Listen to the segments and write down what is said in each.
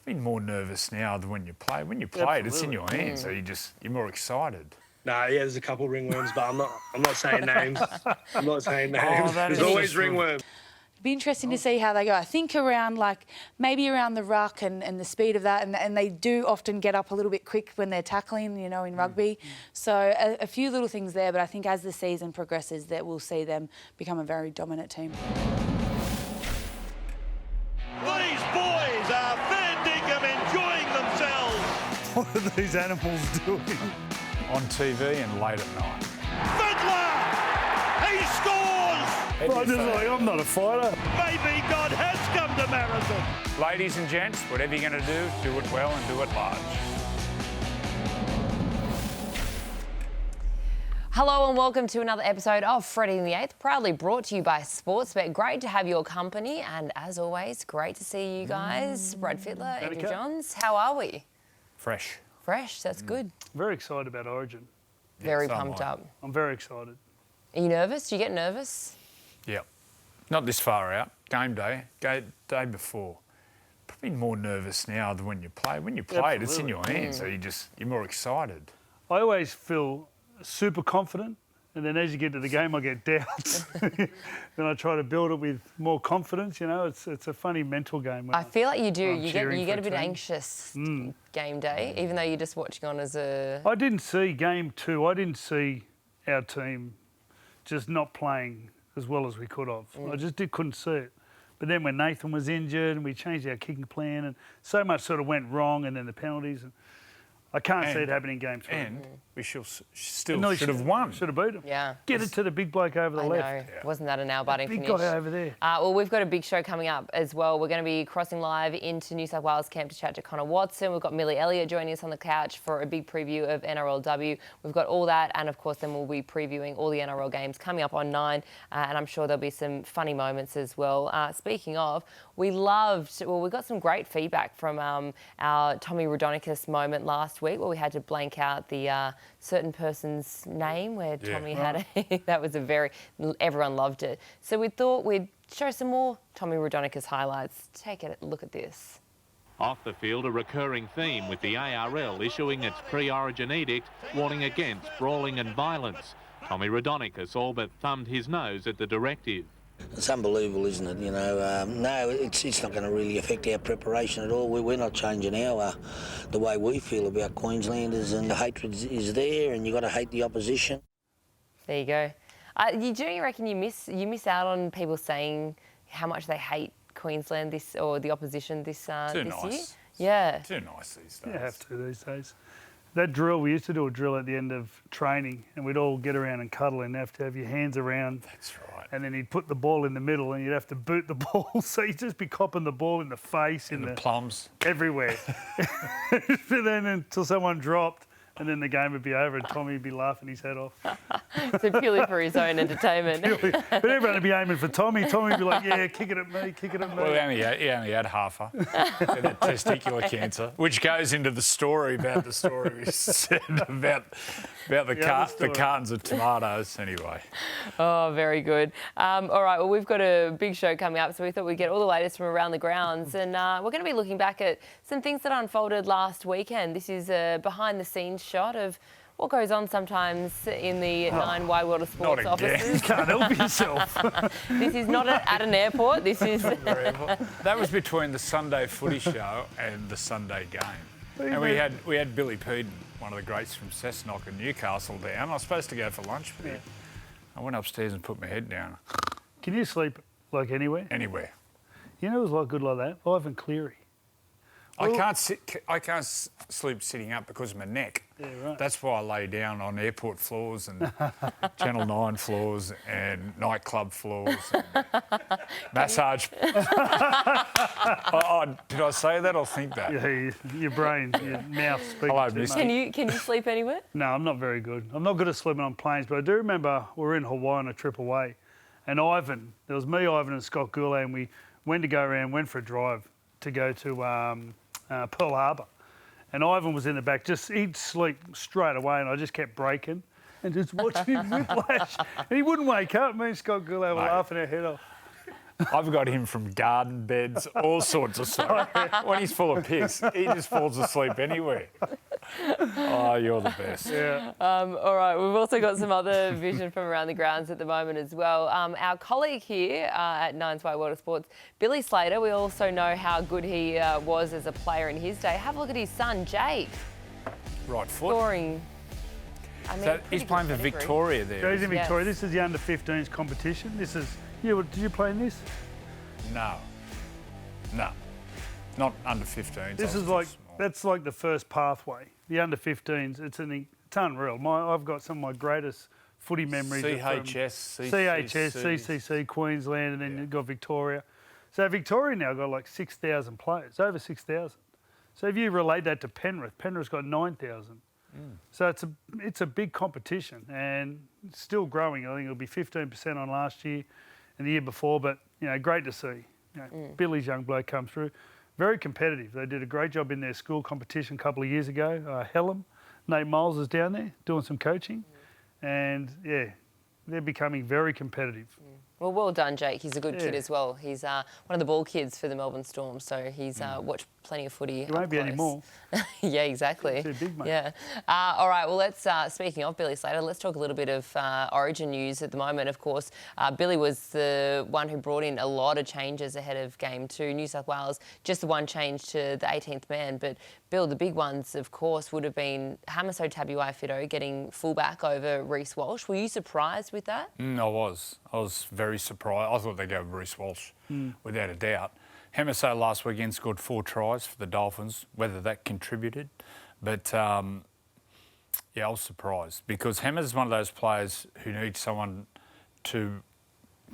Probably more nervous now than when you play. When you play it, it's in your hands, so you're more excited. Nah, yeah, there's a couple ringworms, but I'm not saying names. I'm not saying names. There's is always just ringworms. It'd be interesting to see how they go. I think around maybe around the ruck and the speed of that, and they do often get up a little bit quick when they're tackling, you know, in rugby. So a few little things there, but I think as the season progresses, that we'll see them become a very dominant team. These boys are fair dinkum enjoying themselves. What are these animals doing? On TV and late at night. Fiddler! He scores! I'm not a fighter. Maybe God has come to Marathon. Ladies and gents, whatever you're going to do it well and do it large. Hello and welcome to another episode of Freddy and the Eighth, proudly brought to you by Sportsbet. Great to have your company, and as always, great to see you guys. Brad Fittler, Andrew Johns, how are we? Fresh. Fresh, that's good. Very excited about Origin. Very so am pumped I. up. I'm very excited. Are you nervous? Do you get nervous? Yeah. Not this far out. Game day before. Probably more nervous now than when you play. When you play it, it's in your hands, so you're more excited. I always feel super confident, and then as you get to the game, I get doubts. Then I try to build it with more confidence. You know, it's a funny mental game. I feel like you do. I'm You cheering get for a bit team. anxious game day, even though you're just watching on as a... I didn't see game 2. I didn't see our team just not playing as well as we could have. I just couldn't see it. But then when Nathan was injured and we changed our kicking plan and so much sort of went wrong, and then the penalties, and I can't see it happening in game 3. And we still should have won. Should have beat them. Yeah. Get it to the big bloke over the I left. know. Wasn't that a nail-biting Big finish? guy over there. Well, we've got a big show coming up as well. We're going to be crossing live into New South Wales camp to chat to Connor Watson. We've got Millie Elliot joining us on the couch for a big preview of NRLW. We've got all that, and of course then we'll be previewing all the NRL games coming up on 9, and I'm sure there'll be some funny moments as well. Speaking of, we got some great feedback from our Tommy Raudonikis moment last week, where we had to blank out the certain person's name where Tommy had that was everyone loved it. So we thought we'd show some more Tommy Raudonikis highlights. Take a look at this. Off the field, a recurring theme with the ARL issuing its pre-origin edict warning against brawling and violence. Tommy Raudonikis all but thumbed his nose at the directive. It's unbelievable, isn't it? You know, no, it's not going to really affect our preparation at all. We're not changing the way we feel about Queenslanders, and the hatred is there, and you've got to hate the opposition. There you go. You reckon you miss out on people saying how much they hate Queensland or the opposition this year? Yeah. Too nice these days. You have to these days. That drill, we used to do a drill at the end of training, and we'd all get around and cuddle and have to have your hands around. That's right. And then he'd put the ball in the middle, and you'd have to boot the ball. So you'd just be copping the ball in the face, in the plums. Everywhere. But then until someone dropped, and then the game would be over and Tommy would be laughing his head off. So purely for his own entertainment. But everyone would be aiming for Tommy. Tommy would be like, yeah, kick it at me, kick it at me. Well, he only had half that testicular cancer, which goes into the story about we said about the cartons of tomatoes anyway. Oh, very good. All right, well, we've got a big show coming up, so we thought we'd get all the latest from around the grounds, and we're going to be looking back at some things that unfolded last weekend. This is a behind-the-scenes shot of what goes on sometimes in the 9 Wide World of Sports offices. You can't help yourself. This is not at an airport. This is... That was between the Sunday footy show and the Sunday game. And we had Billy Peden, one of the greats from Cessnock and Newcastle, down. I was supposed to go for lunch with him. I went upstairs and put my head down. Can you sleep like anywhere? Anywhere. You know, it was like good like that. Ivan Cleary. I can't sleep sitting up because of my neck. Yeah, right. That's why I lay down on airport floors and Channel 9 floors and nightclub floors and massage. Did I say that or think that? Yeah, your brain, your mouth speaking. Hello, too Misty. much. Can you sleep anywhere? No, I'm not very good. I'm not good at sleeping on planes, but I do remember we were in Hawaii on a trip away, and Ivan, there was me, Ivan and Scott Gourlay, and we went for a drive to go to Pearl Harbor. And Ivan was in the back, he'd sleep straight away, and I just kept breaking and just watching him whiplash. And he wouldn't wake up. Me and Scott Gourlay were laughing our head off. I've got him from garden beds, all sorts of stuff. When he's full of piss, he just falls asleep anywhere. Oh, you're the best. Yeah. All right, we've also got some other vision from around the grounds at the moment as well. Our colleague here at Nine's Wide World of Sports, Billy Slater, we also know how good he was as a player in his day. Have a look at his son, Jake. Right foot. Scoring. I mean, So he's pretty playing for good pedigree. Victoria there. He's in Yes. Victoria. This is the under-15s competition. This is... Yeah, did you play in this? No. Not under 15s. This is like... That's like the first pathway. The under-15s, it's unreal. I've got some of my greatest footy memories. CHS, CHS, CCC, Queensland, and then you've got Victoria. So Victoria now got like 6,000 players, over 6,000. So if you relate that to Penrith's got 9,000. So it's a big competition and it's still growing. I think it'll be 15% on last year and the year before, but great to see. Billy's young bloke come through. Very competitive. They did a great job in their school competition a couple of years ago. Hellam, Nate Miles is down there doing some coaching, and they're becoming very competitive. Well, well done, Jake. He's a good kid as well. He's one of the ball kids for the Melbourne Storm, so he's watched plenty of footy. There won't be any more. Yeah, exactly. He's a big mate. Yeah. All right. Well, let's. Speaking of Billy Slater, let's talk a little bit of Origin news at the moment. Of course, Billy was the one who brought in a lot of changes ahead of Game 2. New South Wales, just the one change to the 18th man, but Bill, the big ones, of course, would have been Hamiso Tabuai-Fidow getting fullback over Reece Walsh. Were you surprised with that? I was very surprised. I thought they'd go with Reece Walsh, without a doubt. Hamiso last weekend scored 4 tries for the Dolphins, whether that contributed. But, I was surprised because Hammer's one of those players who needs someone to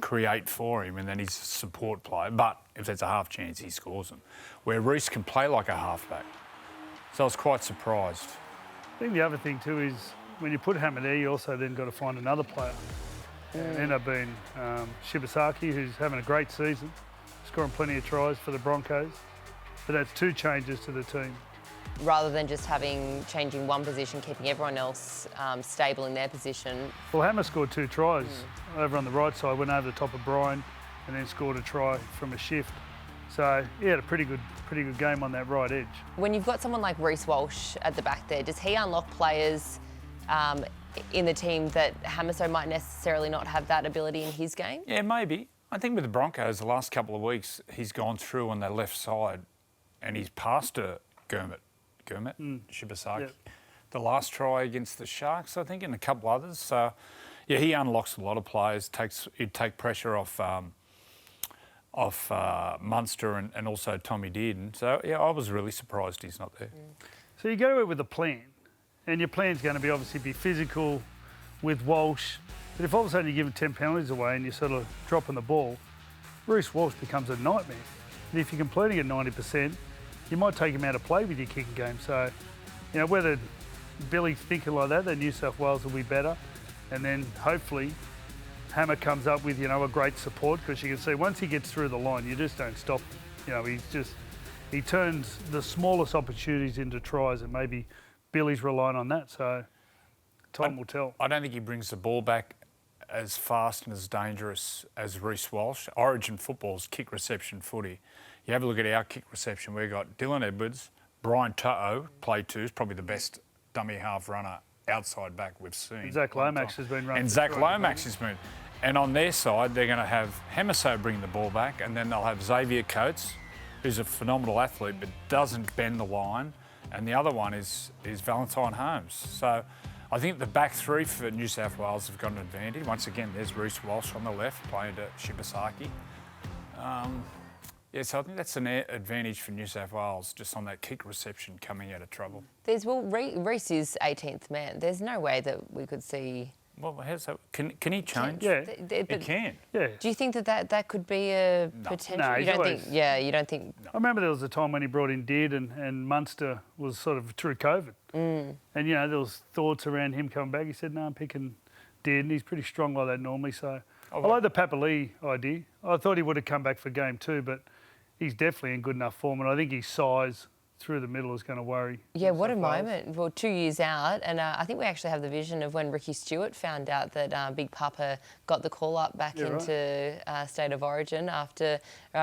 create for him and then he's a support player. But if there's a half chance, he scores them. Where Reece can play like a halfback. So I was quite surprised. I think the other thing too is when you put Hammer there, you also then got to find another player. And end up being Shibasaki, who's having a great season, scoring plenty of tries for the Broncos. But that's 2 changes to the team. Rather than just changing one position, keeping everyone else stable in their position. Well, Hammer scored 2 tries over on the right side, went over the top of Brian, and then scored a try from a shift. So he had a pretty good game on that right edge. When you've got someone like Reece Walsh at the back there, does he unlock players in the team that Hamiso might necessarily not have that ability in his game? Yeah, maybe. I think with the Broncos, the last couple of weeks, he's gone through on their left side and he's passed to Gurmit, Shibasaki. Yep. The last try against the Sharks, I think, and a couple others. So, yeah, he unlocks a lot of players. He'd take pressure off Munster and also Tommy Dearden. So, yeah, I was really surprised he's not there. So you go with a plan, and your plan's going to be obviously be physical with Walsh. But if all of a sudden you give him 10 penalties away and you're sort of dropping the ball, Reece Walsh becomes a nightmare. And if you're completing at 90%, you might take him out of play with your kicking game. So, whether Billy's thinking like that, then New South Wales will be better. And then hopefully Hammer comes up with, a great support, because you can see once he gets through the line, you just don't stop. He turns the smallest opportunities into tries, and maybe Billy's relying on that. So time will tell. I don't think he brings the ball back as fast and as dangerous as Reece Walsh. Origin football's kick reception footy. You have a look at our kick reception. We've got Dylan Edwards, Brian To'o, play 2, is probably the best dummy half runner outside back we've seen. And Zach Lomax has been running. And Zach Lomax has been. And on their side, they're going to have Hamiso bring the ball back, and then they'll have Xavier Coates, who's a phenomenal athlete but doesn't bend the line, and the other one is Valentine Holmes. So I think the back 3 for New South Wales have got an advantage. Once again, there's Reece Walsh on the left playing to Shibasaki. So I think that's an advantage for New South Wales, just on that kick reception coming out of trouble. Reece is 18th man. There's no way that we could see... Well, how's that? Can he change? Yeah, he can. Yeah. Do you think that could be a potential? No, you don't think? Yeah, you don't think? I remember there was a time when he brought in Dearden and Munster was sort of through COVID. And, there was thoughts around him coming back. He said, no, I'm picking Dearden. He's pretty strong like that normally. So I like the Papali'i idea. I thought he would have come back for Game 2, but he's definitely in good enough form. And I think his size through the middle is going to worry. Yeah, what a New South Wales. moment. Well, 2 years out, and I think we actually have the vision of when Ricky Stewart found out that Big Papa got the call up back into State of Origin after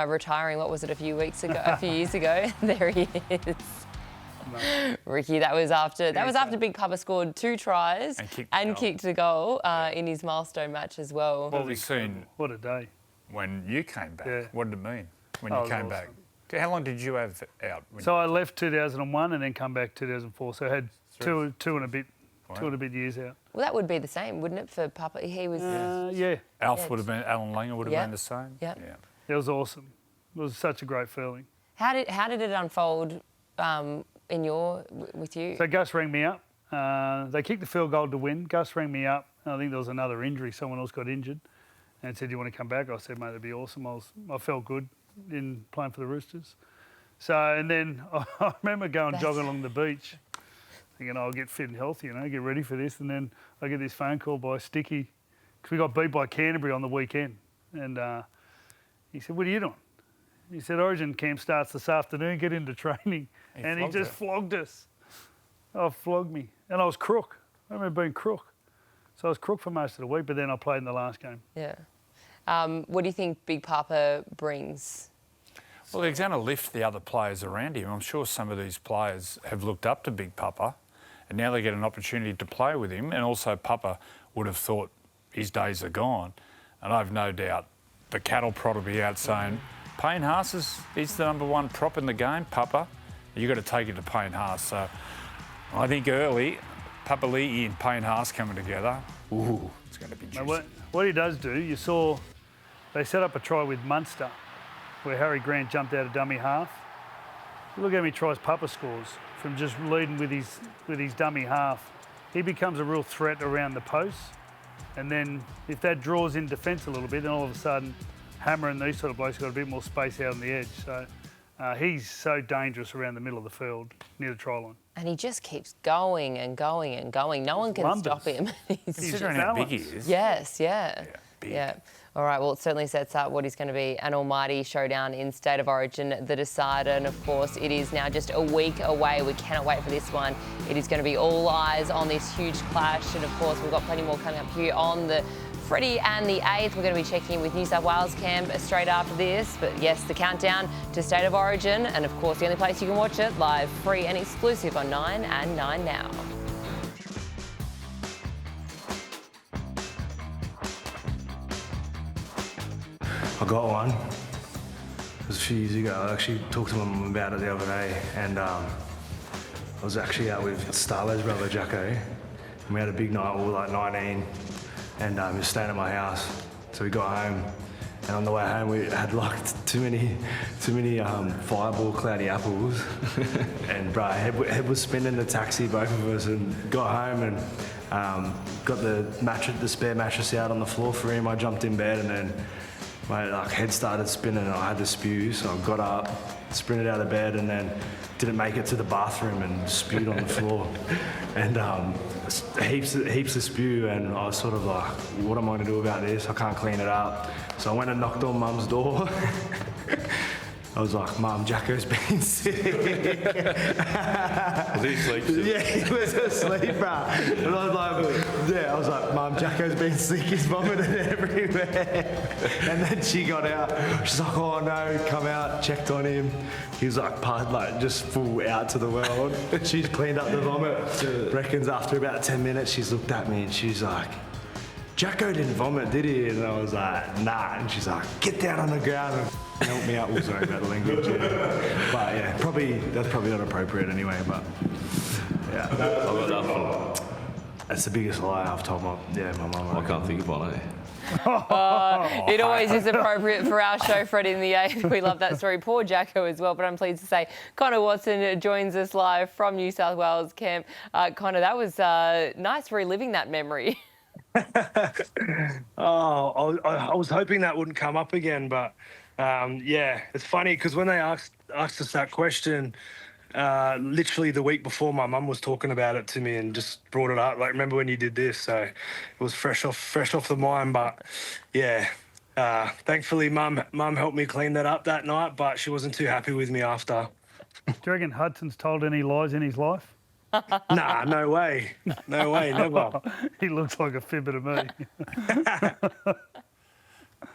retiring. What was it, a few years ago? There he is. No. Ricky, that was after Big Papa scored 2 tries and kicked a goal in his milestone match as well. Well, we've seen what a day when you came back. Yeah. What did it mean when you came back? How long did you have out? So I left 2001 and then come back 2004. So I had two and a bit years out. Well, that would be the same, wouldn't it, for Papa? He was... yeah. Alf would have been, Alan Langer would have been the same. Yeah. It was awesome. It was such a great feeling. How did it unfold with you? So Gus rang me up. They kicked the field goal to win. Gus rang me up. I think there was another injury. Someone else got injured and said, "Do you want to come back?" I said, "Mate, that'd be awesome." I felt good in playing for the Roosters. So, and then I remember going jogging along the beach thinking, I'll get fit and healthy, get ready for this. And then I get this phone call by Sticky because we got beat by Canterbury on the weekend. And he said, "What are you doing?" He said, "Origin camp starts this afternoon, get into training." And he just flogged us. Oh, flogged me. And I was crook. I remember being crook. So I was crook for most of the week, but then I played in the last game. Yeah. What do you think Big Papa brings? Well, he's going to lift the other players around him. I'm sure some of these players have looked up to Big Papa and now they get an opportunity to play with him. And also Papa would have thought his days are gone. And I've no doubt the cattle prod will be out saying, Payne Haas is the #1 prop in the game, Papa. You've got to take it to Payne Haas. So I think early, Papa Lee and Payne Haas coming together, it's going to be juicy. Now, what he does do, you saw they set up a try with Munster where Harry Grant jumped out of dummy half. Look how many tries Papa scores from just leading with his dummy half. He becomes a real threat around the posts. And then if that draws in defence a little bit, then all of a sudden Hammer and these sort of blokes got a bit more space out on the edge. So he's so dangerous around the middle of the field, near the try line. And he just keeps going and going and going. No one can stop him. Considering how big he is. Yes, yeah. Big. Yeah. All right, well, it certainly sets up what is going to be an almighty showdown in State of Origin, the decider. And, of course, it is now just a week away. We cannot wait for this one. It is going to be all eyes on this huge clash. And, of course, we've got plenty more coming up here on the Freddy and the 8th. We're going to be checking in with New South Wales camp straight after this. But, yes, the countdown to State of Origin. And, of course, the only place you can watch it live, free and exclusive on 9 and 9 Now. I got one. It was a few years ago. I actually talked to my mum about it the other day, and I was actually out with Starlow's brother Jacko, and we had a big night. We were like 19, and he was staying at my house. So we got home, and on the way home we had like too many Fireball cloudy apples, and bro, head was spinning the taxi, both of us, and got home and got the spare mattress out on the floor for him. I jumped in bed, and then my head started spinning and I had to spew, so I got up, sprinted out of bed, and then didn't make it to the bathroom and spewed on the floor. And heaps of spew, and I was sort of like, what am I going to do about this? I can't clean it up. So I went and knocked on Mum's door. I was like, Mum, Jacko's been sick. Was he asleep? Yeah, he was asleep, bro. And I was like, Mum, Jacko's been sick, he's vomited everywhere. And then she got out. She's like, oh no, come out, checked on him. He was like just full out to the world. She's cleaned up the vomit. Reckons after about 10 minutes, she's looked at me and she's like, Jacko didn't vomit, did he? And I was like, nah. And she's like, get down on the ground and help me out. Sorry about the language. Yeah. But yeah, that's probably not appropriate anyway. But yeah, I got that one. That's the biggest lie I've told my mum. I can't think of one, eh? It always is appropriate for our show, Freddy in the 8th. We love that story. Poor Jacko as well, but I'm pleased to say Connor Watson joins us live from New South Wales camp. Connor, that was nice reliving that memory. I was hoping that wouldn't come up again, but yeah, it's funny because when they asked us that question, literally the week before, my mum was talking about it to me and just brought it up. Like, remember when you did this? So it was fresh off the mind. But yeah, thankfully, mum helped me clean that up that night, but she wasn't too happy with me after. Do you reckon Hudson's told any lies in his life? Nah, no way. No way, never. He looks like a fibber to me.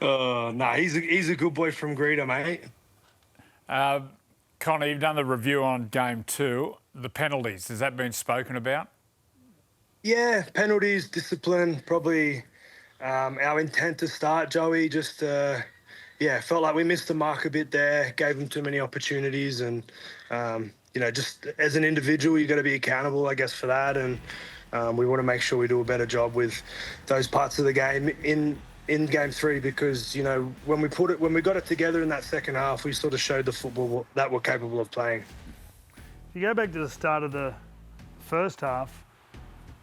Nah, he's a good boy from Greeter, mate. Connor, you've done the review on Game 2. The penalties, has that been spoken about? Yeah, penalties, discipline, probably our intent to start, Joey. Just, felt like we missed the mark a bit there, gave them too many opportunities. And, just as an individual, you got to be accountable, I guess, for that. And we want to make sure we do a better job with those parts of the game in Game 3 because, when we got it together in that second half, we sort of showed the football that we're capable of playing. If you go back to the start of the first half,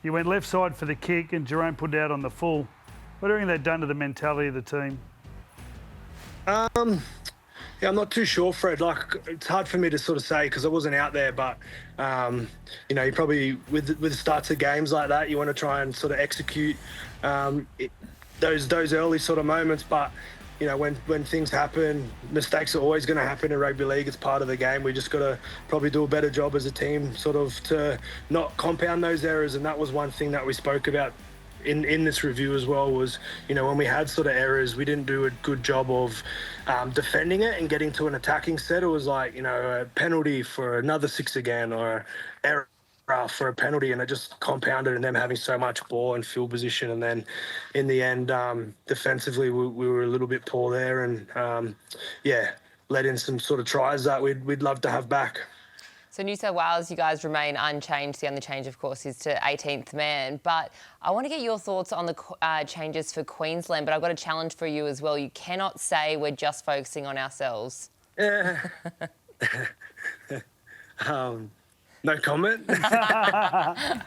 you went left side for the kick and Jerome put it out on the full. What do you reckon they've done to the mentality of the team? I'm not too sure, Fred. Like, it's hard for me to sort of say because I wasn't out there. But, you probably with starts of games like that, you want to try and sort of execute those early sort of moments. But, when things happen, mistakes are always going to happen in rugby league. It's part of the game. We just got to probably do a better job as a team, sort of to not compound those errors. And that was one thing that we spoke about in this review as well was, when we had sort of errors, we didn't do a good job of defending it and getting to an attacking set. It was like, a penalty for another 6 again or error for a penalty, and it just compounded and them having so much ball and field position. And then in the end, defensively, we were a little bit poor there and, let in some sort of tries that we'd love to have back. So New South Wales, you guys remain unchanged. The only change, of course, is to 18th man. But I want to get your thoughts on the changes for Queensland. But I've got a challenge for you as well. You cannot say we're just focusing on ourselves. No comment. I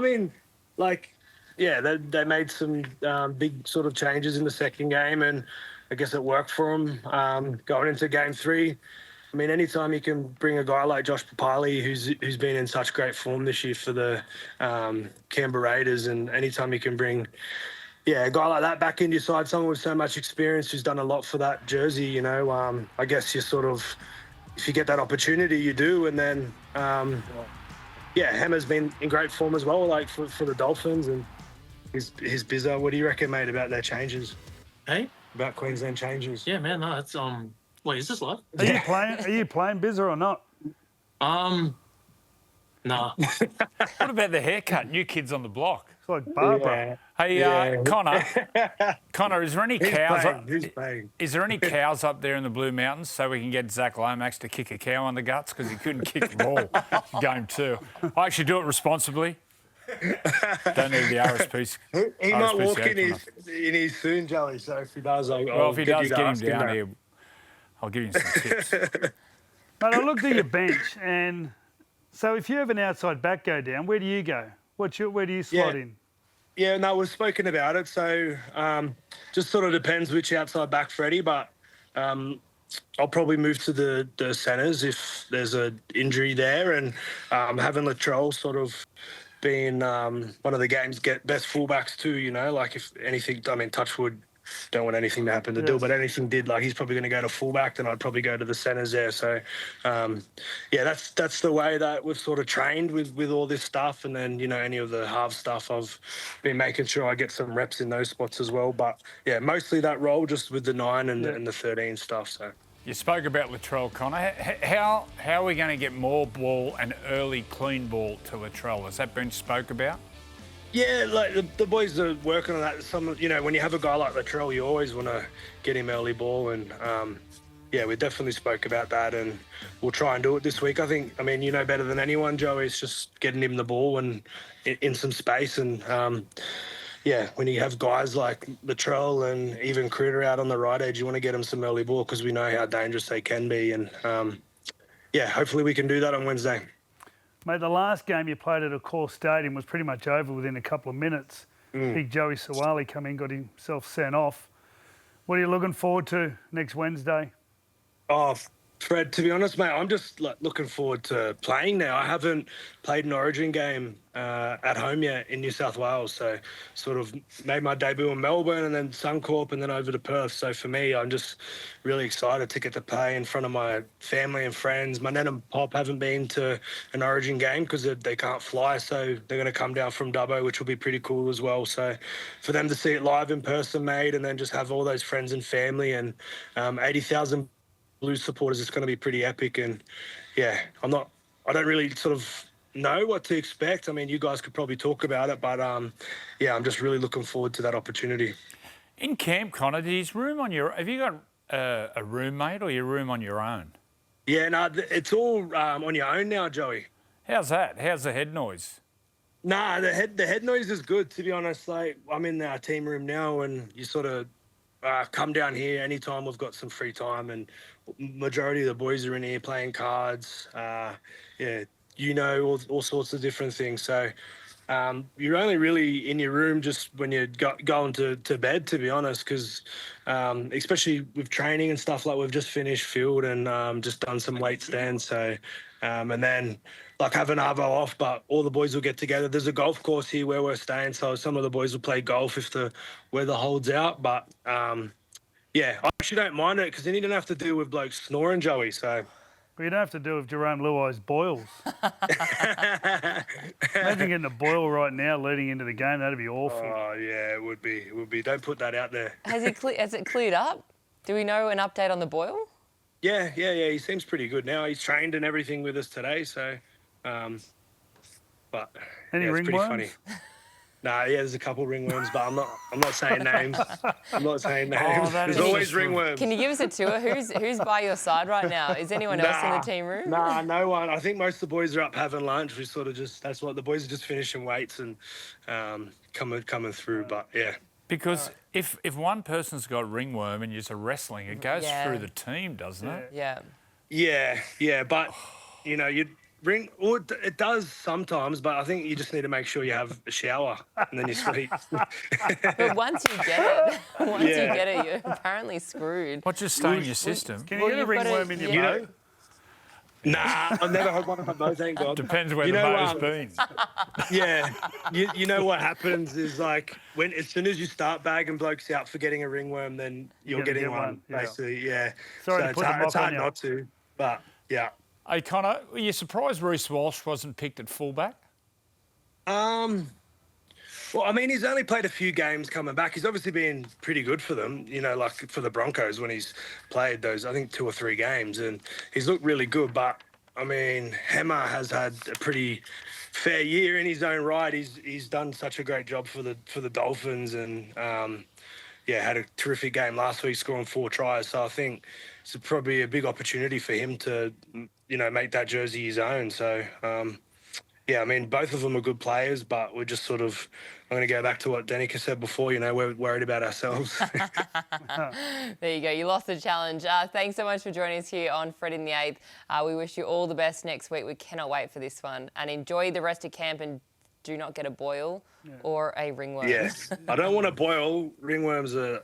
mean, they made some big sort of changes in the second game, and I guess it worked for them going into Game 3. I mean, anytime you can bring a guy like Josh Papali, who's been in such great form this year for the Canberra Raiders, and anytime you can bring, a guy like that back into your side, someone with so much experience who's done a lot for that jersey, I guess you sort of, if you get that opportunity, you do. And then, Hammer's been in great form as well, like for the Dolphins, and his bizarre. What do you reckon, mate, about their changes? Hey? About Queensland changes? Yeah, man, no, it's Wait, is this live? Are you playing Bizza or not? Nah. What about the haircut? New kids on the block. It's like Barbara. Hey, Connor, is there any cows? Who's paying? Is there any cows up there in the Blue Mountains so we can get Zach Lomax to kick a cow on the guts because he couldn't kick the ball Game 2? I actually do it responsibly. Don't need the RSP. He might walk in his soon, Joey. So if he does, if he does, get him down here. I'll give you some tips. Mate, I looked at your bench, and so if you have an outside back go down, where do you go? Where do you slot in? Yeah, no, we've spoken about it. So just sort of depends which outside back, Freddy. But I'll probably move to the centres if there's an injury there, and having Latrell sort of being one of the game's best fullbacks too. Like if anything, I mean, touch wood. Don't want anything to happen to Dill, but anything did, like he's probably going to go to fullback, then I'd probably go to the centres there. So, that's the way that we've sort of trained with all this stuff. And then, any of the half stuff, I've been making sure I get some reps in those spots as well. But, mostly that role just with the 9 and the 13 stuff. So. You spoke about Latrell, Connor. How are we going to get more ball and early clean ball to Latrell? Has that been spoke about? Yeah, like the boys are working on that. When you have a guy like Latrell, you always want to get him early ball, and we definitely spoke about that, and we'll try and do it this week. I think, you know better than anyone, Joey. It's just getting him the ball and in some space, and when you have guys like Latrell and even Critter out on the right edge, you want to get them some early ball because we know how dangerous they can be, and hopefully we can do that on Wednesday. Mate, the last game you played at a core stadium was pretty much over within a couple of minutes. Big Joey Sawali come in, got himself sent off. What are you looking forward to next Wednesday? Oh, Fred, to be honest, mate, I'm just looking forward to playing now. I haven't played an Origin game at home yet in New South Wales, so sort of made my debut in Melbourne and then Suncorp and then over to Perth. So for me, I'm just really excited to get to play in front of my family and friends. My nan and pop haven't been to an Origin game because they can't fly, so they're going to come down from Dubbo, which will be pretty cool as well. So for them to see it live in person, mate, and then just have all those friends and family and 80,000 Blues supporters, it's going to be pretty epic. And yeah, I don't really sort of know what to expect. I mean, you guys could probably talk about it, but yeah, I'm just really looking forward to that opportunity. In camp, Connor, have you got a roommate or your room on your own? Yeah, no, it's all on your own now, Joey. How's that? How's the head noise? Nah, the head noise is good, to be honest. Like, I'm in our team room now, and you sort of come down here anytime we've got some free time, and majority of the boys are in here playing cards. Yeah, all sorts of different things. So you're only really in your room just when you're going to bed, to be honest, because especially with training and stuff, like we've just finished field and just done some weight stands. So and then like having Arvo off, but all the boys will get together. There's a golf course here where we're staying, so some of the boys will play golf if the weather holds out. But yeah, I actually don't mind it because then you don't have to deal with blokes snoring, Joey. So Well, you don't have to deal with Jerome Luai's boils. Imagine getting a boil right now leading into the game. That'd be awful. Oh yeah, it would be. It would be. Don't put that out there. Has it cleared up? Do we know an update on the boil? Yeah. He seems pretty good now. He's trained and everything with us today. So, but Any yeah, it's pretty ringworms? funny. Nah, yeah, there's a couple ringworms, but I'm not saying names. I'm not saying names. There's always ringworms. Can you give us a tour? Who's by your side right now? Is anyone else in the team room? Nah, no one. I think most of the boys are up having lunch. We sort of that's what the boys are just finishing weights and coming through. But yeah. Because if one person's got ringworm and you're wrestling, it goes through the team, doesn't it? Yeah. Yeah, but you'd it does sometimes, but I think you just need to make sure you have a shower and then you sleep. But once you get it, you're apparently screwed. What just stay in your system? Can you get a ringworm in your boat? Nah, I've never had one in my boat, thank God. Depends where the boat's been. Yeah, you know what happens is like as soon as you start bagging blokes out for getting a ringworm, then you're getting one, basically. Yeah. Sorry so to put the mock it's hard on you. not to, but yeah. Hey, Connor, were you surprised Reece Walsh wasn't picked at fullback? Well, I mean, he's only played a few games coming back. He's obviously been pretty good for them, like for the Broncos when he's played those, I think, 2 or 3 games, and he's looked really good. But, I mean, Hammer has had a pretty fair year in his own right. He's done such a great job for the Dolphins and, had a terrific game last week, scoring 4 tries. So I think it's probably a big opportunity for him to, make that jersey his own. So, I mean, both of them are good players, but we're just I'm going to go back to what Danica said before, we're worried about ourselves. There you go. You lost the challenge. Thanks so much for joining us here on Freddy in the 8th. We wish you all the best next week. We cannot wait for this one. And enjoy the rest of camp and do not get a boil or a ringworm. Yes. I don't want to boil. Ringworms are,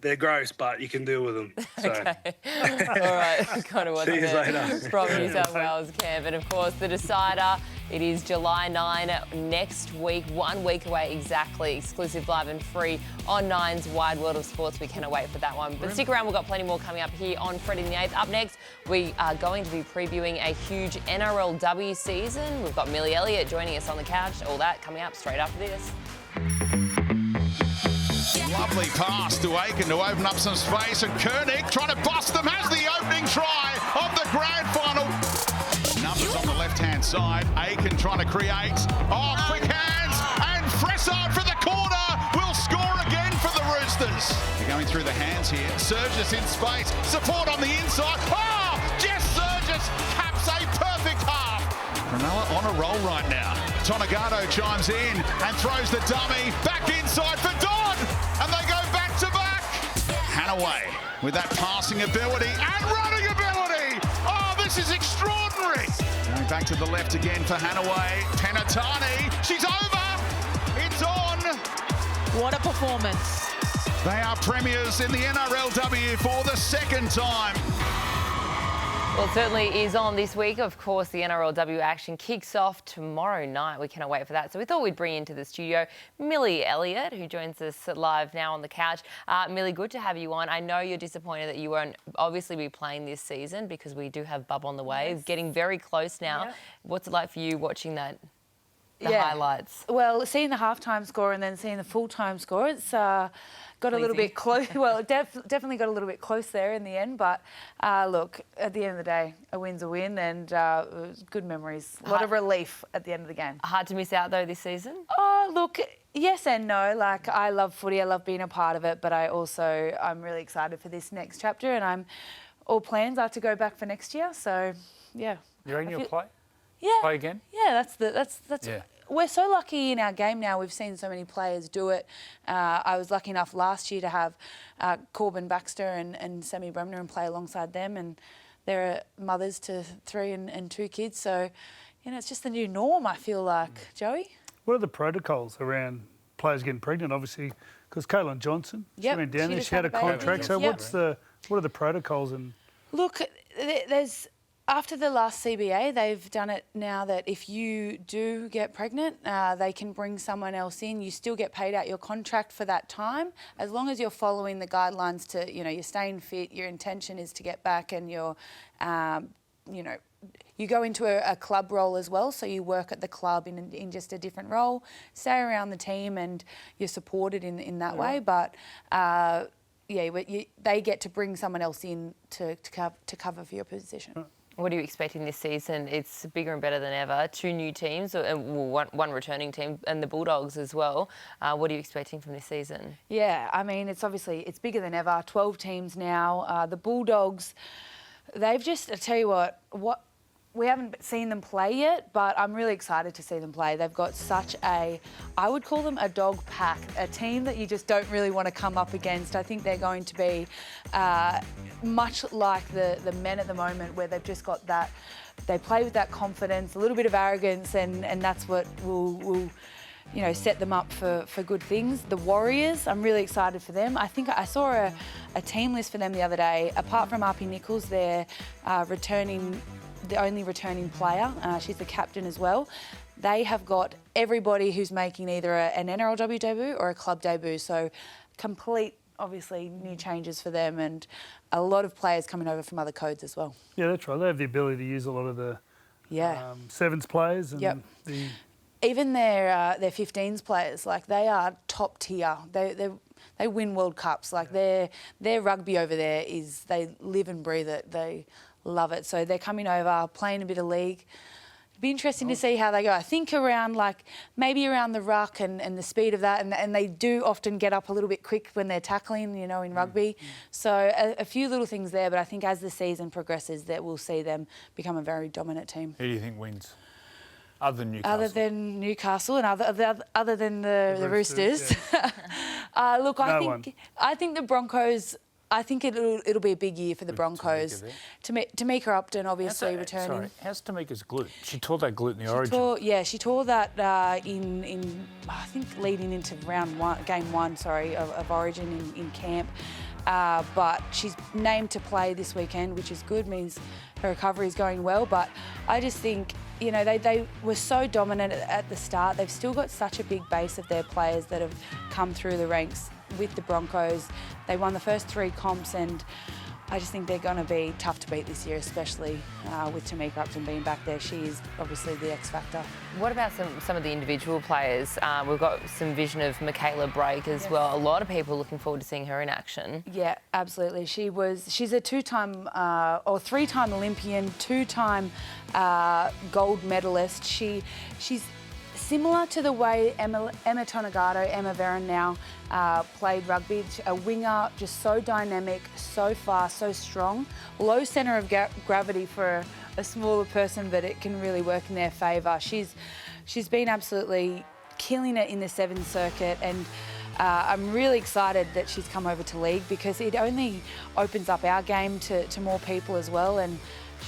they're gross, but you can deal with them. So. Okay. All right. Kind of what's See you later. from New South Wales camp. And of course, the decider, it is July 9 next week, 1 week away exactly. Exclusive, live and free on Nine's Wide World of Sports. We cannot wait for that one. But stick around, we've got plenty more coming up here on Freddy in the 8th. Up next, we are going to be previewing a huge NRLW season. We've got Millie Elliot joining us on the couch. All that coming up straight after this. Lovely pass to Aiken to open up some space, and Koenig trying to bust them, has the opening try of the grand final. Numbers on the left-hand side, Aiken trying to create. Oh, quick hands, and Fressard for the corner will score again for the Roosters. They're going through the hands here, Surgis in space, support on the inside. Oh, Jess Surgis caps a perfect half. Cronulla on a roll right now. Tonagato chimes in and throws the dummy back inside for Dodd, and they go back to back. Hanaway with that passing ability and running ability. Oh, this is extraordinary. Going back to the left again for Hanaway. Penatani, she's over. It's on. What a performance. They are premiers in the NRLW for the second time. Well, it certainly is on this week. Of course, the NRLW action kicks off tomorrow night. We cannot wait for that. So we thought we'd bring into the studio Millie Elliot, who joins us live now on the couch. Millie, good to have you on. I know you're disappointed that you won't obviously be playing this season because we do have Bub on the way. Yes. Getting very close now. Yep. What's it like for you watching that? The highlights? Well, seeing the halftime score and then seeing the full-time score, it's got a little bit close. Well, it definitely got a little bit close there in the end. But look, at the end of the day, a win's a win, and it was good memories. A lot of relief at the end of the game. Hard to miss out though this season? Oh, look, yes and no. Like, I love footy, I love being a part of it, but I'm really excited for this next chapter, and all plans are to go back for next year. So, yeah. You reckon you'll play? Yeah. Play again? Yeah, that's. Yeah. We're so lucky in our game now. We've seen so many players do it. I was lucky enough last year to have Corbin Baxter and Sammy Bremner and play alongside them, and they're mothers to 3 and 2 kids. So, it's just the new norm, I feel like. Joey? What are the protocols around players getting pregnant? Obviously, because Caitlin Johnson, she went down there, she had a contract. So what are the protocols? And look, after the last CBA, they've done it now that if you do get pregnant, they can bring someone else in. You still get paid out your contract for that time, as long as you're following the guidelines to, you're staying fit, your intention is to get back, and you're, you go into a club role as well, so you work at the club in just a different role, stay around the team, and you're supported in that way. But they get to bring someone else in to cover for your position. What are you expecting this season? It's bigger and better than ever. 2 new teams, one returning team, and the Bulldogs as well. What are you expecting from this season? Yeah, I mean, it's bigger than ever. 12 teams now. The Bulldogs, they've just, I tell you what, we haven't seen them play yet, but I'm really excited to see them play. They've got such I would call them a dog pack, a team that you just don't really want to come up against. I think they're going to be much like the men at the moment, where they've just got that, they play with that confidence, a little bit of arrogance, and that's what will set them up for good things. The Warriors, I'm really excited for them. I think I saw a team list for them the other day. Apart from Arpi Nichols, they're the only returning player. She's the captain as well. They have got everybody who's making either an NRLW debut or a club debut. So complete, obviously, new changes for them, and a lot of players coming over from other codes as well. Yeah, that's right. They have the ability to use a lot of the sevens players and even their 15s players. Like, they are top tier. They win World Cups. Like, their rugby over there is, they live and breathe it. They love it. So they're coming over, playing a bit of league. It'd be interesting to see how they go. I think maybe around the ruck and the speed of that, and they do often get up a little bit quick when they're tackling, in rugby. So a few little things there, but I think as the season progresses, that we'll see them become a very dominant team. Who do you think wins? Other than Newcastle? Other than Newcastle and other than the Roosters. Yeah. Look, I think the Broncos. I think it'll be a big year for the Broncos. Tamika Upton, obviously, returning. Sorry, how's Tamika's glute? She tore that glute in the Origin. She tore that in I think leading into game one of Origin in camp. But she's named to play this weekend, which is good, means her recovery is going well. But I just think, they were so dominant at the start. They've still got such a big base of their players that have come through the ranks with the Broncos. They won the first 3 comps, and I just think they're going to be tough to beat this year, especially with Tamika Upton being back there. She is obviously the X factor. What about some of the individual players? We've got some vision of Michaela Brake as well. A lot of people looking forward to seeing her in action. Yeah, absolutely. She's a 2-time or 3-time Olympian, 2-time gold medalist. She's similar to the way Emma Veron now played rugby. A winger, just so dynamic, so fast, so strong. Low centre of gravity for a smaller person, but it can really work in their favour. She's been absolutely killing it in the Sevens circuit, and I'm really excited that she's come over to league, because it only opens up our game to more people as well, and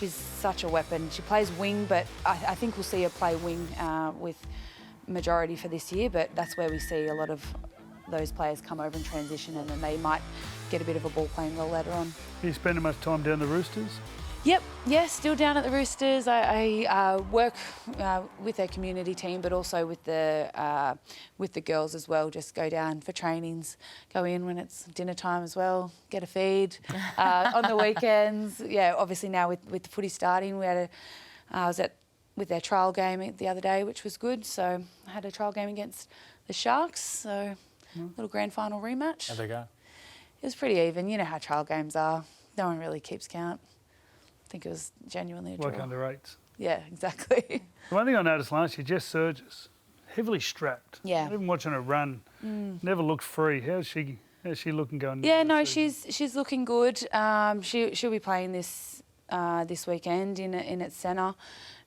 she's such a weapon. She plays wing, but I think we'll see her play wing with majority for this year, but that's where we see a lot of those players come over and transition, and then they might get a bit of a ball playing role later on. Are you spending much time down the Roosters? Yep, yes, still down at the Roosters. I work with their community team, but also with the girls as well. Just go down for trainings, go in when it's dinner time as well, get a feed on the weekends. Yeah, obviously now with the footy starting, I was with their trial game the other day, which was good. So I had a trial game against the Sharks, so little grand final rematch. How'd they go? It was pretty even. You know how trial games are. No one really keeps count. I think it was genuinely a draw. Work under eights. Yeah, exactly. The one thing I noticed last year, Jess Surges, heavily strapped. Yeah. Even watching her run, never looked free. How's she looking going? Yeah, no, she's looking good. She'll be playing this weekend in its centre.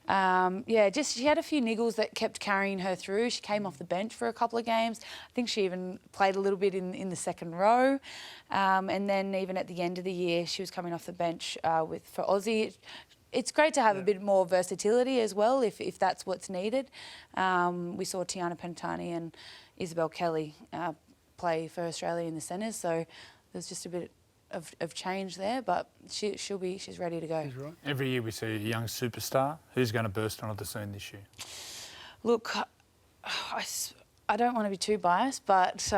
She had a few niggles that kept carrying her through. She came off the bench for a couple of games. I think she even played a little bit in the second row. And then even at the end of the year, she was coming off the bench for Aussie. It's great to have a bit more versatility as well, if that's what's needed. We saw Tiana Pentani and Isabel Kelly play for Australia in the centres, so there's just a bit of change there, but she's ready to go. Right. Every year we see a young superstar. Who's going to burst onto the scene this year? Look, I don't want to be too biased, but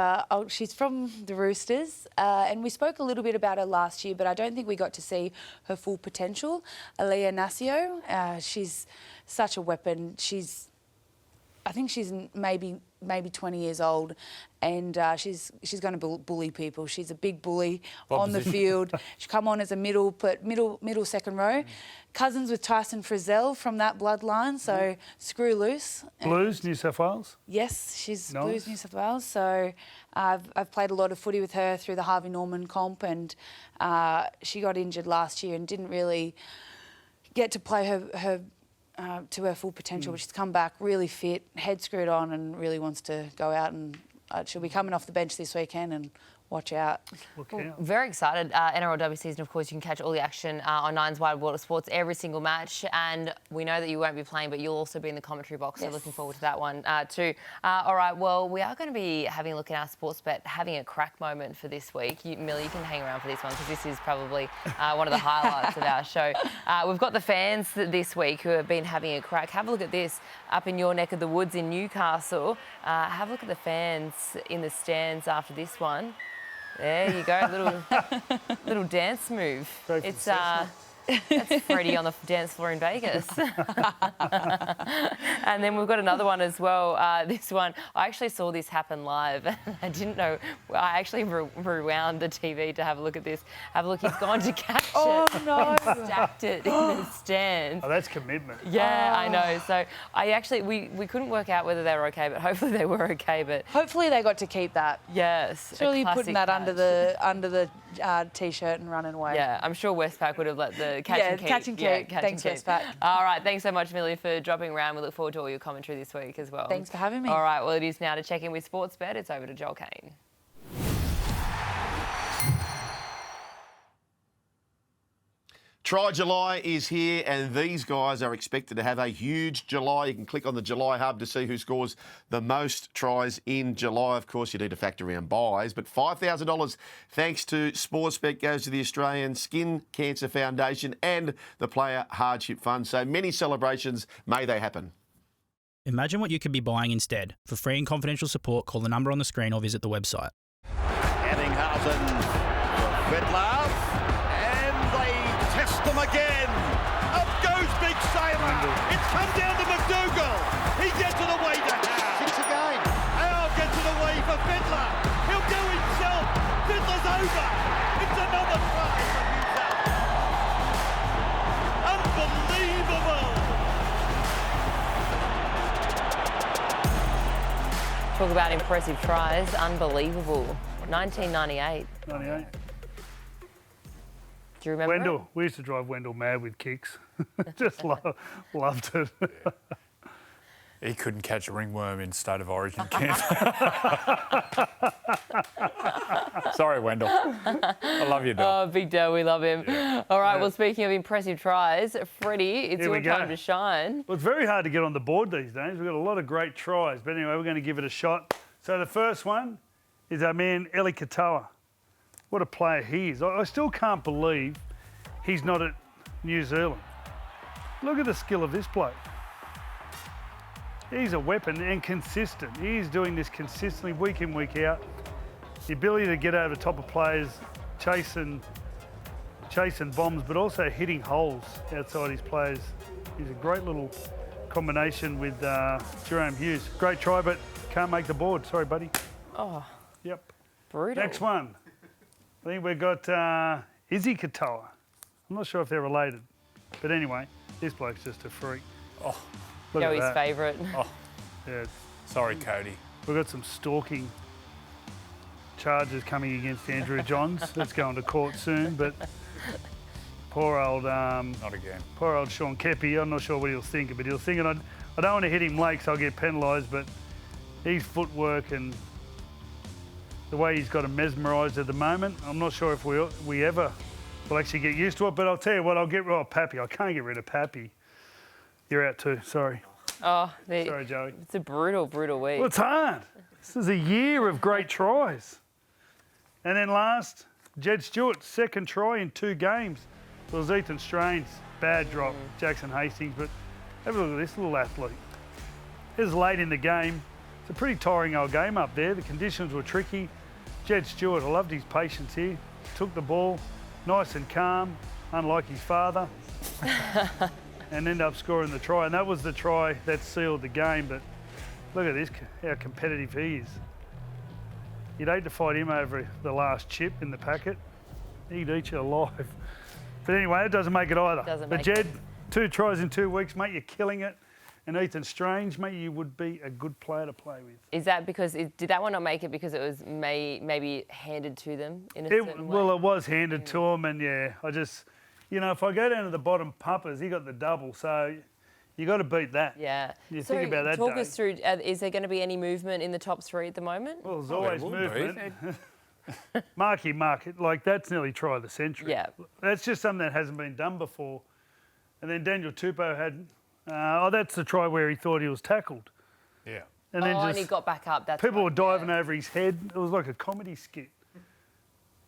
she's from the Roosters, and we spoke a little bit about her last year, but I don't think we got to see her full potential. Aliyah Nassio, she's such a weapon. I think she's maybe 20 years old, and she's going to bully people. She's a big bully on the field. She come on as a middle second row. Cousins with Tyson Frizzell from that bloodline, so screw loose. Blues, New South Wales? Yes, she's Nice. Blues, New South Wales. So I've played a lot of footy with her through the Harvey Norman comp, and she got injured last year and didn't really get to play her to her full potential, but she's come back really fit, head screwed on, and really wants to go out, and she'll be coming off the bench this weekend, and watch out. Very excited. NRLW season, of course, you can catch all the action on Nine's Wide World of Sports, every single match, and we know that you won't be playing, but you'll also be in the commentary box, so looking forward to that one too. All right, well, we are going to be having a look at our sports bet, having a crack moment for this week. Millie, you can hang around for this one, because this is probably one of the highlights of our show. We've got the fans this week who have been having a crack. Have a look at this up in your neck of the woods in Newcastle. Have a look at the fans in the stands after this one. There you go, little dance move. It's that's Freddy on the dance floor in Vegas. And then we've got another one as well. This one, I actually saw this happen live. I didn't know. I actually rewound the TV to have a look at this. Have a look. He's gone to catch it. Oh no! And stacked it in the stand. Oh, that's commitment. Yeah, I know. So I actually we couldn't work out whether they were okay, but hopefully they were okay. But hopefully they got to keep that. Yes. Surely putting that under the t-shirt and running away. Yeah, I'm sure Westpac would have let the catch and keep. Catch and keep. Thanks, Westpac. All right, thanks so much, Millie, for dropping around. We look forward to all your commentary this week as well. Thanks for having me. All right, well, it is now to check in with Sportsbet. It's over to Joel Kane. Try July is here, and these guys are expected to have a huge July. You can click on the July Hub to see who scores the most tries in July. Of course, you need to factor in buys, but $5,000 thanks to Sportsbet goes to the Australian Skin Cancer Foundation and the Player Hardship Fund. So many celebrations, may they happen. Imagine what you could be buying instead. For free and confidential support, call the number on the screen or visit the website. Eddinghausen for Fiddler. Test them again. Up goes Big Sailor. It's come down to McDougall. He gets it away to Howe. 6 again. Howe gets it away for Fiddler. He'll go himself. Fiddler's over. It's another try for New South. Unbelievable. Talk about impressive tries. Unbelievable. 1998. 98. Do you remember Wendell? it? We used to drive Wendell mad with kicks. Just loved it. He couldn't catch a ringworm in State of Origin camp. Sorry, Wendell. I love you, dog. Oh, Big Dale, we love him. Yeah. All right, well, speaking of impressive tries, Freddy, it's your time to shine. Well, it's very hard to get on the board these days. We've got a lot of great tries. But anyway, we're going to give it a shot. So the first one is our man, Eli Katoa. What a player he is. I still can't believe he's not at New Zealand. Look at the skill of this bloke. He's a weapon and consistent. He's doing this consistently week in, week out. The ability to get over the top of players, chasing bombs, but also hitting holes outside his players. He's a great little combination with Jerome Hughes. Great try, but can't make the board. Sorry, buddy. Oh. Yep. Brutal. Next one. I think we've got Izzy Katoa. I'm not sure if they're related, but anyway, this bloke's just a freak. Oh, look at Joey's that. favourite. Oh, yeah. Sorry, Cody. We've got some stalking charges coming against Andrew Johns. That's going to court soon, but poor old not again. Poor old Sean Kepi. I'm not sure what he'll think, but he'll think, I don't want to hit him late, so I'll get penalised. But his footwork and the way he's got him mesmerised at the moment, I'm not sure if we ever will actually get used to it. But I'll tell you what, I'll get rid of Pappy. I can't get rid of Pappy. You're out too. Sorry. Oh, sorry, Joey. It's a brutal, brutal week. Well, it's hard. This is a year of great tries. And then last, Jed Stewart, second try in 2 games. It was Ethan Strange, bad drop, Jackson Hastings, but have a look at this little athlete. It was late in the game. It's a pretty tiring old game up there. The conditions were tricky. Jed Stewart, I loved his patience here. Took the ball, nice and calm, unlike his father, and ended up scoring the try. And that was the try that sealed the game, but look at this, how competitive he is. You'd hate to fight him over the last chip in the packet. He'd eat you alive. But anyway, that doesn't make it either. But Jed, 2 tries in 2 weeks, mate, you're killing it. And Ethan Strange, mate, you would be a good player to play with. Is that because, did that one not make it because it was maybe handed to them in a certain way? Well, it was handed to him, and yeah, I just, if I go down to the bottom puppers, he got the double, so you got to beat that. Yeah. You think about that talk day. us through, is there going to be any movement in the top 3 at the moment? Well, there's always movement. Marky market, like that's nearly try of the century. Yeah. That's just something that hasn't been done before. And then Daniel Tupou had, that's the try where he thought he was tackled. Yeah. And then and he got back up. That's people right, were diving over his head. It was like a comedy skit.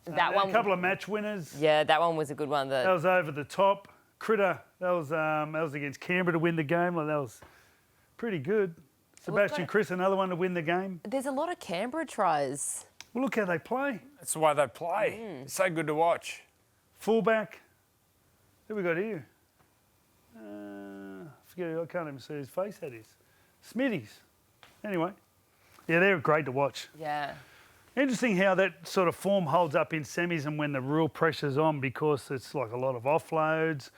That one. A couple of match winners. Yeah, that one was a good one. That was over the top. Critter, that was against Canberra to win the game. Like, that was pretty good. Sebastian Chris, another one to win the game. There's a lot of Canberra tries. Well, look how they play. That's the way they play. It's so good to watch. Fullback. Who we got here? I can't even see whose face that is. Smitty's. Anyway, yeah, they're great to watch. Yeah. Interesting how that sort of form holds up in semis and when the real pressure's on, because it's like a lot of offloads.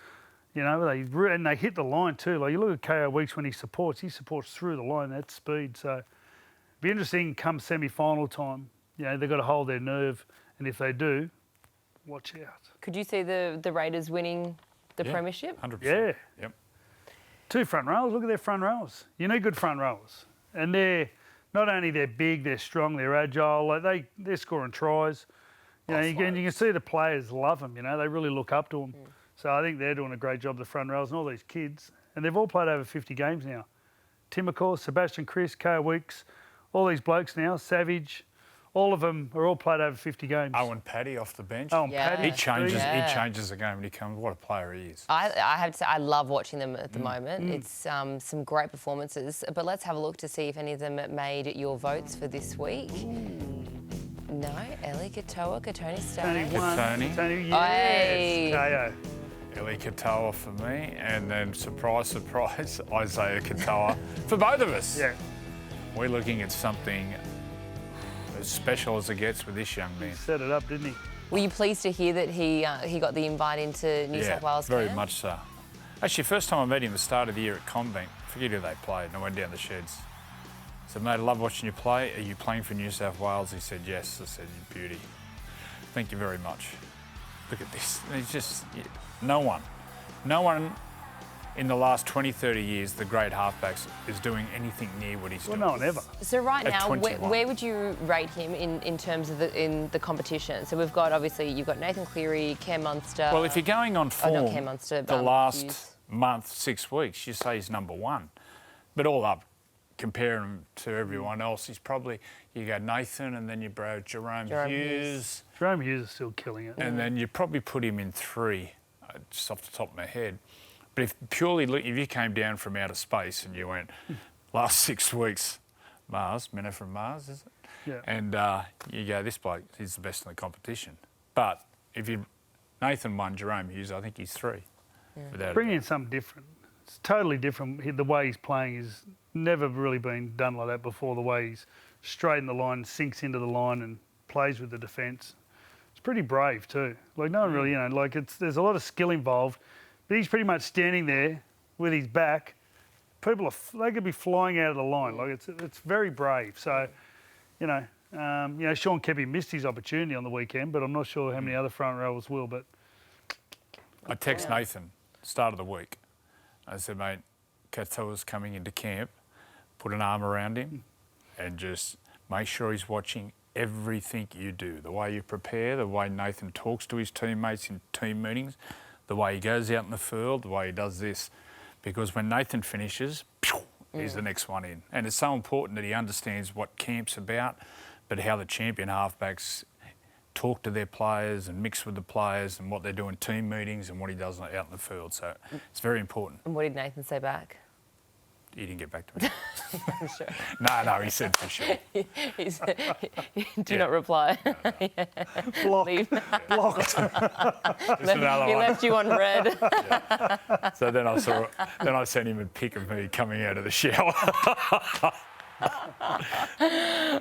And they hit the line too. Like you look at KO Weeks when he supports through the line, that's speed. So it'd be interesting come semi-final time. They've got to hold their nerve, and if they do, watch out. Could you see the Raiders winning the premiership? 100%. Yeah. Yep. 2 front rows. Look at their front rows. You need good front rows, and they're not only they're big, they're strong, they're agile. Like they're scoring tries. You can see the players love them. They really look up to them. So I think they're doing a great job, the front rows, and all these kids. And they've all played over 50 games now. Timmacore, Sebastian Chris, KO Weeks, all these blokes now, Savage. All of them are all played over 50 games. Owen Paddy off the bench. Paddy. He changes the game when he comes. What a player he is. I have to say, I love watching them at the moment. It's some great performances. But let's have a look to see if any of them made your votes for this week. No, Ellie Katoa, Katoni Stone. Katoni, yes. Hey. KO. Ellie Katoa for me, and then surprise, surprise, Isaiah Katoa for both of us. Yeah. We're looking at something as special as it gets with this young man. He set it up, didn't he? Were you pleased to hear that he got the invite into New South Wales very camp? much so. Actually, first time I met him at the start of the year at Convent, forget who they played, and I went down the sheds. I said, mate, I love watching you play. Are you playing for New South Wales? He said, yes. I said, you beauty. Thank you very much. Look at this. He's just, no one in the last 20, 30 years, the great halfbacks is doing anything near what he's doing. Well, no one ever. So right At now, 21. where would you rate him in terms of the competition? So we've got, obviously, you've got Nathan Cleary, Cam Munster. Well, if you're going on form, not Cam Munster, the last month, 6 weeks, you say he's number 1. But all up, comparing him to everyone else, he's probably, you go Nathan and then you bro Jerome Hughes. Jerome Hughes is still killing it. And then you probably put him in 3. just off the top of my head. But if you came down from outer space and you went, last 6 weeks, Mars, men are from Mars, is it? Yeah. And you go, this bloke, he's the best in the competition. But if Nathan won, Jerome Hughes, I think he's 3. Yeah. Bring in something different. It's totally different. The way he's playing is never really been done like that before. The way he's straight in the line, sinks into the line and plays with the defence. It's pretty brave too. Like no one really, there's a lot of skill involved, but he's pretty much standing there with his back. They could be flying out of the line. Like it's very brave. So, Sean Kepi missed his opportunity on the weekend, but I'm not sure how many other front rowers will. But I text Nathan start of the week. I said, mate, Katoa's coming into camp. Put an arm around him and just make sure he's watching everything you do. The way you prepare, the way Nathan talks to his teammates in team meetings, the way he goes out in the field, the way he does this. Because when Nathan finishes, he's the next one in. And it's so important that he understands what camp's about, but how the champion halfbacks talk to their players and mix with the players and what they do in team meetings and what he does out in the field. So it's very important. And what did Nathan say back? He didn't get back to me. I'm sure. No, he said for sure. He said, do not reply. Blocked. Leave. Blocked. He left you on red. So then I sent him a pic of me coming out of the shower.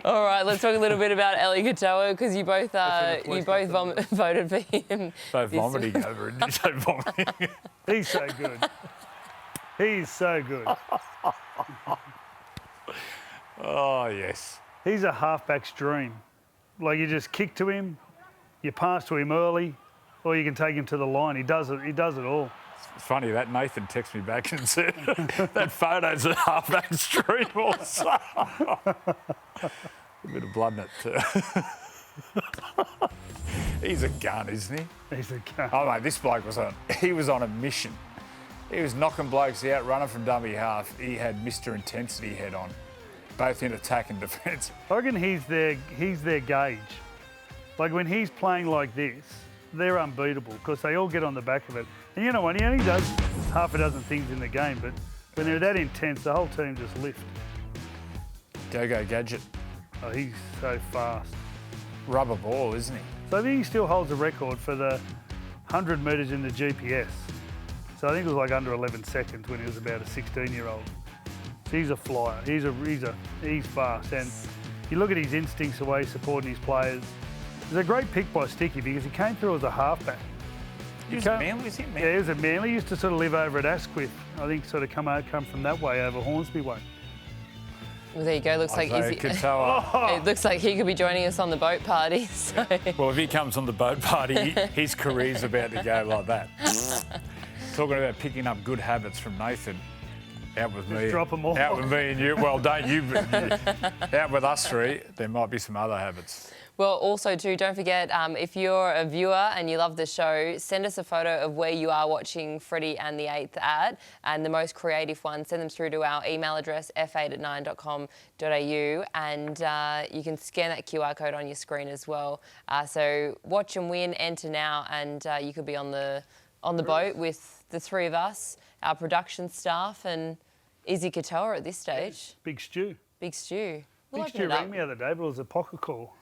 All right, let's talk a little bit about Eli Katoa because you both voted for him. Both vomiting over it. Did you say vomiting? He's so good. He's so good. Oh, yes. He's a halfback's dream. Like you just kick to him, you pass to him early, or you can take him to the line. He does it all. It's funny, that Nathan texted me back and said, that photo's a halfback's dream also. A bit of blood in it too. He's a gun, isn't he? He's a gun. Oh, mate, this bloke was on a mission. He was knocking blokes out, running from dummy half. He had Mr. Intensity head on, both in attack and defence. I reckon he's their gauge. Like when he's playing like this, they're unbeatable because they all get on the back of it. And you know what? He only does half a dozen things in the game, but when they're that intense, the whole team just lift. Go Gadget. Oh, he's so fast. Rubber ball, isn't he? So I think he still holds a record for the 100 metres in the GPS. So I think it was like under 11 seconds when he was about a 16-year-old. So he's a flyer. He's fast. And you look at his instincts, the way he's supporting his players. It was a great pick by Sticky because he came through as a halfback. He was Manly, was he? Yeah, he was at Manly. He used to sort of live over at Asquith. I think sort of come from that way over Hornsby way. Well, there you go. Looks like it looks like he could be joining us on the boat party. So. Well, if he comes on the boat party, his career's about to go like that. Talking about picking up good habits from Nathan. Out with me. Drop them all. Out with me and you. Well, don't you. Out with us three, there might be some other habits. Well, also too, don't forget, if you're a viewer and you love the show, send us a photo of where you are watching Freddy and the 8th at, and the most creative one, send them through to our email address, f8@9.com.au, and you can scan that QR code on your screen as well. So watch and win, enter now, and you could be on the boat with the three of us, our production staff, and Izzy Katoa at this stage. Big Stew. Big Stew. Big Stew rang me the other day, but it was a pocket call.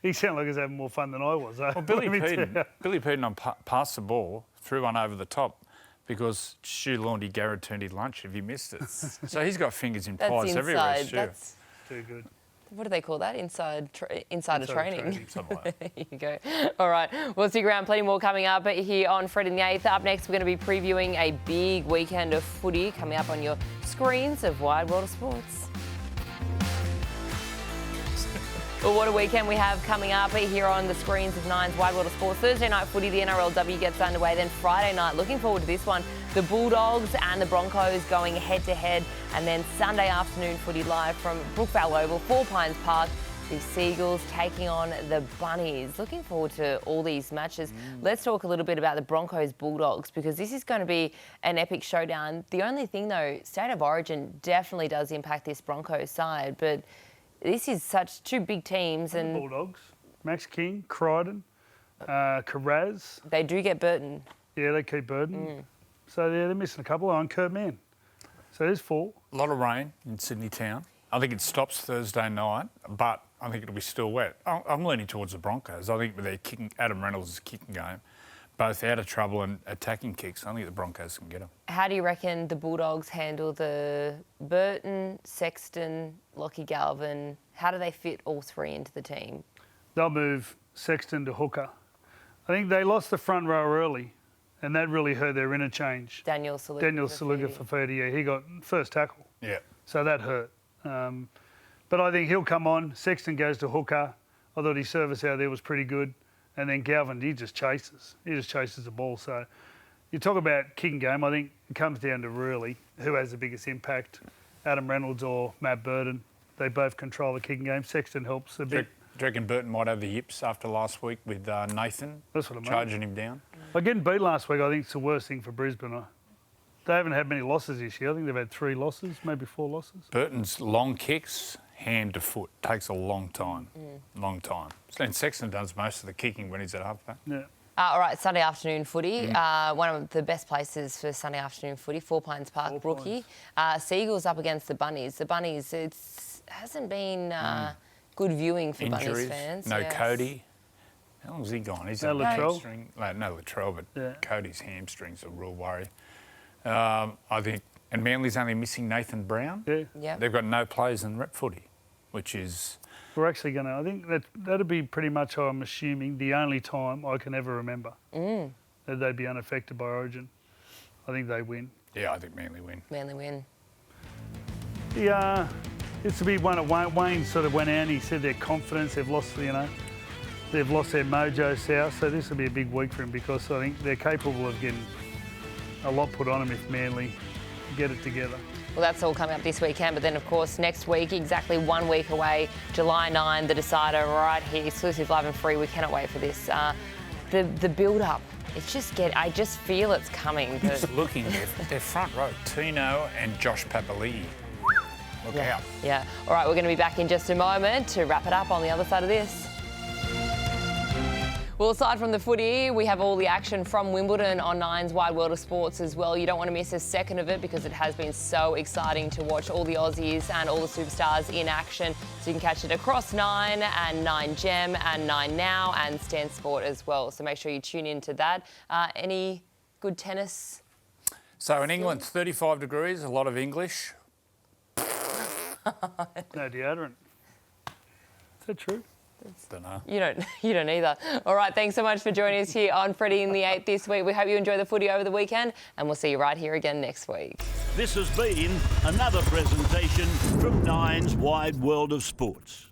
He sounded like he was having more fun than I was. Well, Billy Peden passed the ball, threw one over the top because Stu Laundy guaranteed his lunch if he missed it. So he's got fingers in pies everywhere, Stu. That's too good. What do they call that? Insider training. Something like that. There you go. All right. We'll stick around. Plenty more coming up here on Freddy and the 8th. Up next, we're going to be previewing a big weekend of footy coming up on your screens of Wide World of Sports. Well, what a weekend we have coming up here on the screens of Nine's Wide World of Sports. Thursday night footy, the NRLW gets underway. Then Friday night, looking forward to this one, the Bulldogs and the Broncos going head-to-head. And then Sunday afternoon footy live from Brookvale Oval, Four Pines Park. The Seagulls taking on the Bunnies. Looking forward to all these matches. Let's talk a little bit about the Broncos-Bulldogs because this is going to be an epic showdown. The only thing, though, State of Origin definitely does impact this Broncos side, but this is such two big teams. And Bulldogs, Max King, Crichton, Carraz. They do get Burton. Yeah, they keep Burden. So they're missing a couple on Kurt Mann. So there's 4. A lot of rain in Sydney town. I think it stops Thursday night, but I think it'll be still wet. I'm leaning towards the Broncos. I think with their kicking, Adam Reynolds' kicking game, both out of trouble and attacking kicks, I think the Broncos can get them. How do you reckon the Bulldogs handle the Burton, Sexton, Lockie Galvin? How do they fit all 3 into the team? They'll move Sexton to hooker. I think they lost the front row early, and that really hurt their interchange. Daniel Saluga for 30, yeah. He got first tackle. Yeah. So that hurt. But I think he'll come on. Sexton goes to hooker. I thought his service out there was pretty good. And then Galvin, he just chases. He just chases the ball. So you talk about kicking game, I think it comes down to really who has the biggest impact, Adam Reynolds or Matt Burton. They both control the kicking game. Sexton helps a bit. Do you reckon Burton might have the yips after last week with Nathan charging him down? By getting beat last week, I think it's the worst thing for Brisbane. They haven't had many losses this year. I think they've had 3 losses, maybe 4 losses. Burton's long kicks, hand to foot, takes a long time. Long time. And Sexton does most of the kicking when he's at halfback. Yeah. All right, Sunday afternoon footy. One of the best places for Sunday afternoon footy, Four Pines Park, Brookie. Seagulls up against the Bunnies. The Bunnies, it hasn't been good viewing for Injuries, Bunnies fans. no Cody. How long's he gone? He's No Latrell. hamstring. No Latrell, but Yeah. Cody's hamstring's a real worry. I think, and Manly's only missing Nathan Brown. Yeah. They've got no players in rep footy, which is... We're actually going to, I think that'd be pretty much, I'm assuming, the only time I can ever remember that they'd be unaffected by Origin. I think they win. Yeah, I think Manly win. Manly win. Yeah, it's a big one. Wayne sort of went out and he said their confidence, they've lost, they've lost their mojo south. So this will be a big week for him because I think they're capable of getting a lot put on them if Manly get it together. Well, that's all coming up this weekend, but then, of course, next week, exactly 1 week away, July 9, the decider right here, exclusive, live and free. We cannot wait for this. The build-up, I just feel it's coming. Just looking, their front row, Tino and Josh Papali'i. Look out. Yeah. All right, we're going to be back in just a moment to wrap it up on the other side of this. Well, aside from the footy, we have all the action from Wimbledon on Nine's Wide World of Sports as well. You don't want to miss a second of it because it has been so exciting to watch all the Aussies and all the superstars in action. So you can catch it across Nine and Nine Gem and Nine Now and Stan Sport as well. So make sure you tune into that. Any good tennis? So in England, 35 degrees, a lot of English. No deodorant. Is that true? Don't know. You don't either. All right, thanks so much for joining us here on Freddy in the 8 this week. We hope you enjoy the footy over the weekend, and we'll see you right here again next week. This has been another presentation from Nine's Wide World of Sports.